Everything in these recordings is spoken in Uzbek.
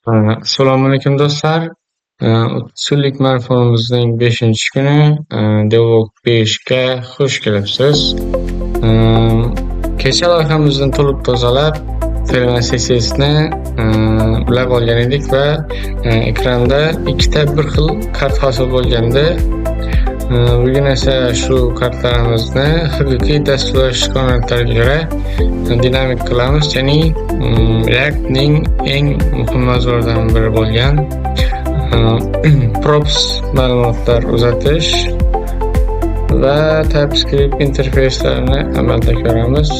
Assalomu alaykum do'stlar. 30 kunlik marafonimizning 5-kuni Devlog 5 ga xush kelibsiz. Kecha loyihamizni to'liq tozalab, Ferma CSS'ni ulab olgan edik va ekranda ikkita bir xil kart hosil bo'lganda, bugun esa shu kartlarimizni haqiqiy dasturlash qoidatlariga ko'ra dinamik qilamiz, ya'ni React'ning eng muhim mavzularidan biri bo'lgan props ma'lumotlar uzatish va TypeScript interfeyslarini amalda ko'ramiz.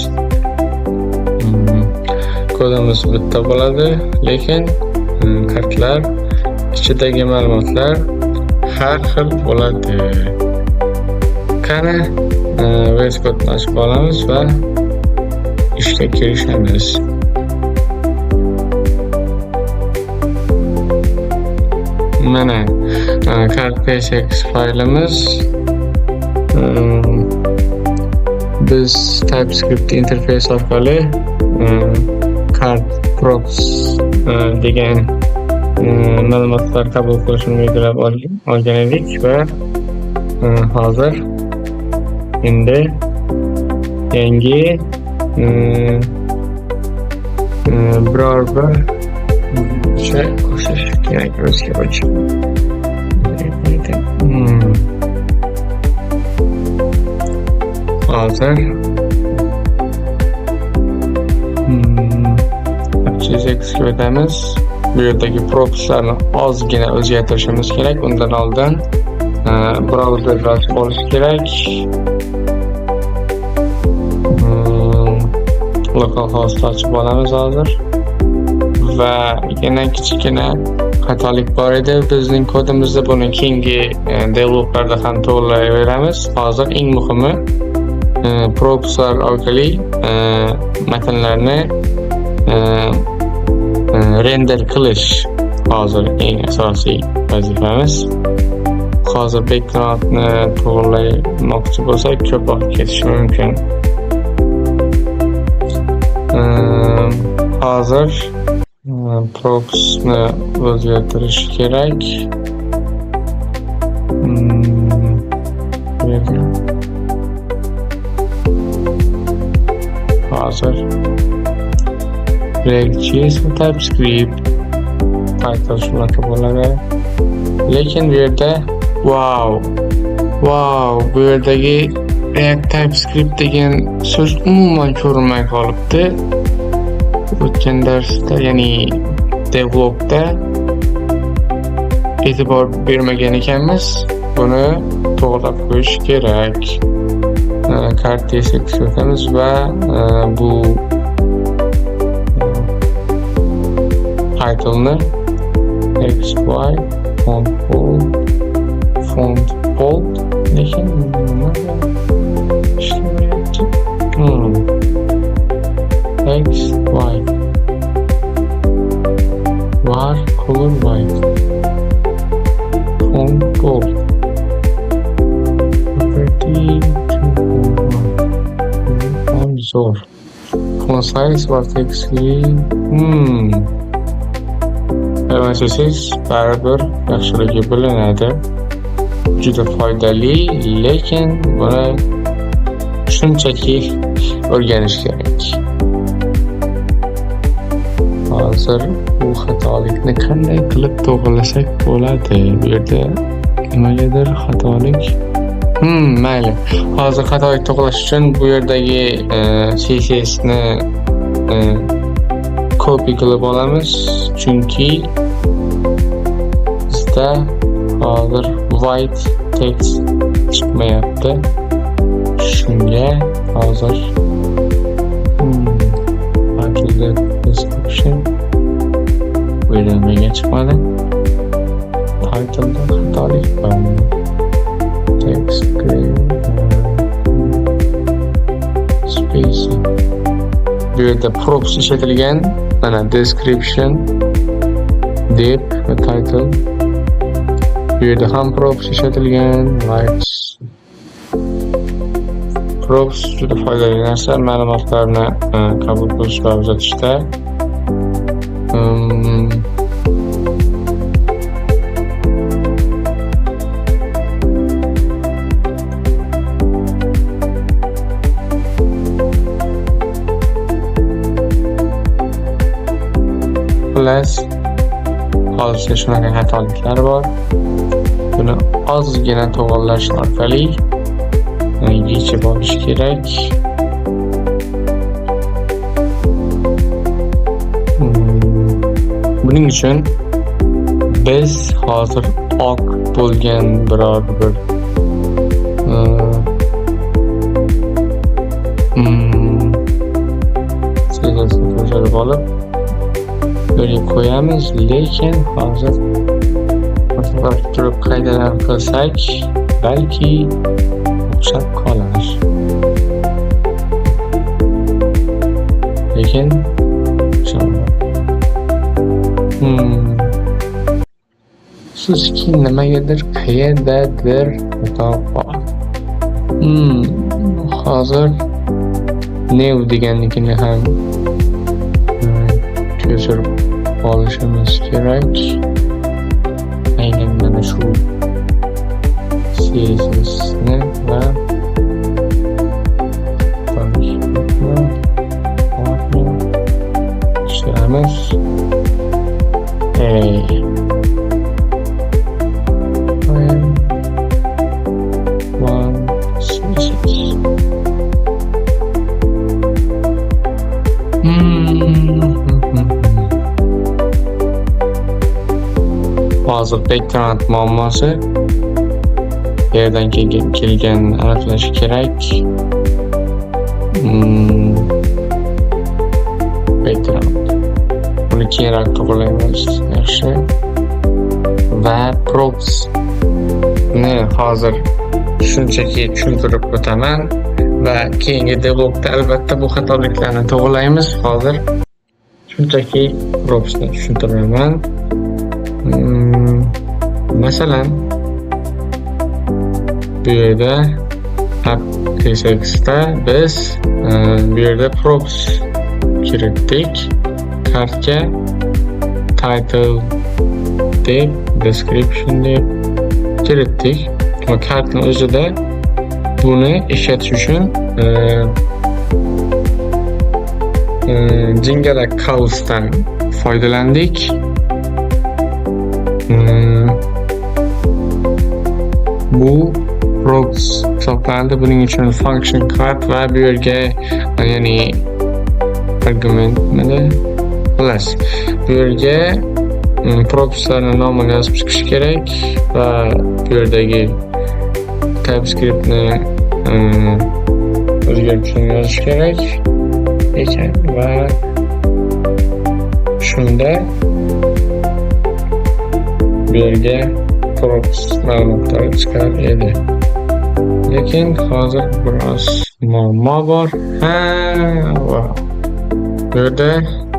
Kodimiz bitta bo'ladi, lekin kartlar ichidagi ma'lumotlar har xil bo'ladi. Qani VS Code'ni ochib olamiz va ishga kirishamiz. Mana card.psx faylimiz. Biz TypeScript interfeys orqali card props degan ma'lumotlar qabul qilishni belgilab olgan edik va hozir endi yangi biror bir şey qo'shish kerak o'ziga uchun. Hozir CSX'ga o'tamiz. Bu yerdagi propslarni ozgina o'zgartirishimiz kerak. Undan oldin brauzerni ochib olish kerak. Localhost ochib olamiz hozir. Va yana kichkina xatolik bor edi bizning kodimizda. Buni keyingi devloglarda ham to'g'rilayveramiz. Hozir eng muhimi propslar orqali matnlarni render qilish hozir eng asosiy vazifamiz. Hozir backgroundni to'g'rilamoqchi bo'lsak ko'p vaqt ketishi mumkin. Hozir propsni o'zgartirish kerak. Hozir React.js va TypeScript title shunaqa bo'ladi. Lekin bu yerda wow, bu yerdagi React TypeScript degan so'z umuman ko'rinmay qolibdi. O'tgan darsda, ya'ni devlogda e'tibor bermagan ekanmiz. Buni to'g'rilab qo'yish kerak. Card.psx o'tamiz va bu title'ni xy font bold lekin nima ishlamayapti? xy var color white font bold zo'r. Font size va tekstli Siz baribir yaxshiligi bilinadi. Juda foydali, lekin buni shunchaki o'rganish kerak. Hozir bu xatolikni qanday qilib to'g'rilasak bo'ladi? Bu yerda nimagadir xatolik. Mayli. Hozir xatolik to'g'rilash uchun bu yerdagi CSS'ni copy qilib olamiz, chunki bizda hozir white text chiqmayapti. Shunga hozir title description o'ylamaga chiqmadi. Title'da xatolik bor. Text spacing. Bu yerda props ishlatilgan. Mana description, dep va title. Bu yerda ham props ishlatilgan. Props juda foydali narsa ma'lumotlarni qabul qilish va uzatishda. Xullas, hozircha shunaqa xatoliklar bor. Buni ozgina to'g'rilash orqali yechib olish kerak. Buning uchun biz hozir oq bo'lgan biror bir sigasini ko'chirib olib yo'lga qo'yamiz, lekin hozir turib qaytadan qilsak balki o'xshab qolar. Lekin sizki nimagadir qayerdadir xato bor. Hozir new deganligini ham ko'chirib olishimiz kerak. Aynan mana shu CSS'ni va ishtiramiz. Hozir background muammosi yerdan kelganini aniqlash kerak. Background. Buni keyinroq to'g'rilaymiz. Yaxshi. Va props ni hozir shunchaki tushuntirib o'taman va keyingi devlogda albatta bu xatoliklarni to'g'rilaymiz. Hozir shunchaki propsni tushuntiraman. Masalan, bu yerda app.tsxda biz bu yerda props kiritdik. Kartga title deb, description deb kiritdik. Va kartning o'zida buni ishlatish uchun jingalak kausdan foydalandik. Bu props hisoblanadi. Buning uchun function card va bu yerga ya'ni argument nima plus bu yerga propslarning nomini yozib chiqish kerak va bu yerdagi TypeScriptni o'zgartirishni yozish kerak ekan va shunda bu yerga props ma'lumotlari chiqar edi. Lekin hozir biroz muammo bor. Bu yerda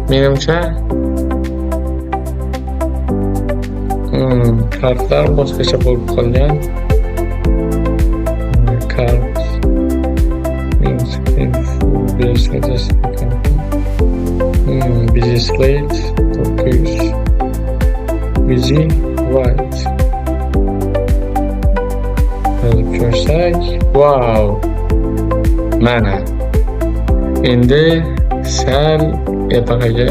menimcha kartlar boshqacha bo'lib qolgan. Kart busy slate, Turkish, busy white. Ko'rsak, wow, mana endi sal epaqaga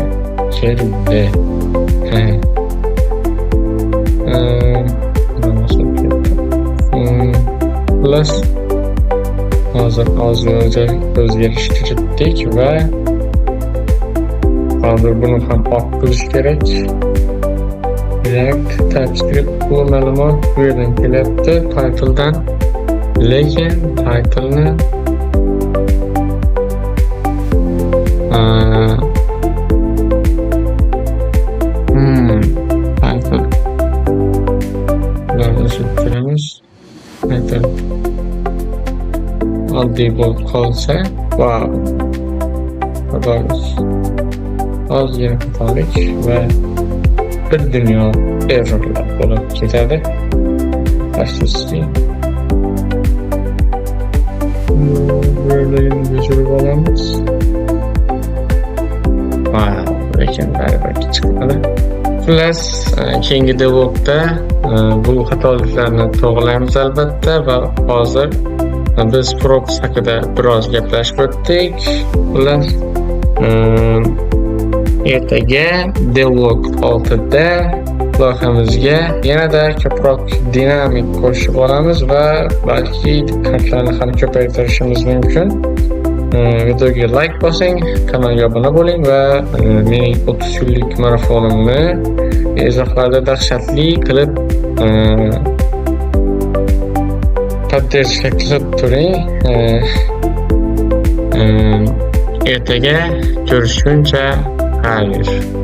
keldi. Plus hozir o'zgarish kiritdik va hozir buni ham oq qilish kerak. React TypeScript bu ma'lumot bu yerdan kelyapti, titledan. Lekin title'ni title bilan o'zgartiramiz. Title oddiy bo'lib qolsa, wow, ozgina xatolik va bir dunyo errorlar bo'lib ketadi. Afsuski. Böyleyini geçirip olamiz. Lekin baribir chiqadi. Xullas, keyingi devlogda bu xatoliklarni to'g'rilaymiz albatta va hozir biz props haqida biroz gaplashib o'tdik. Xullas, ertaga Devlog 6da loyihamizga yanada ko'proq dinamik qo'shib olamiz va balki diqqatlarni ham ko'paytirishimiz mumkin. Videoga like bosing, kanalga obuna bo'ling va mening 30 kunlik marafonimni izohlarda dahshatli qilib поддержка qilib turing. Ertaga ko'rishguncha xayr.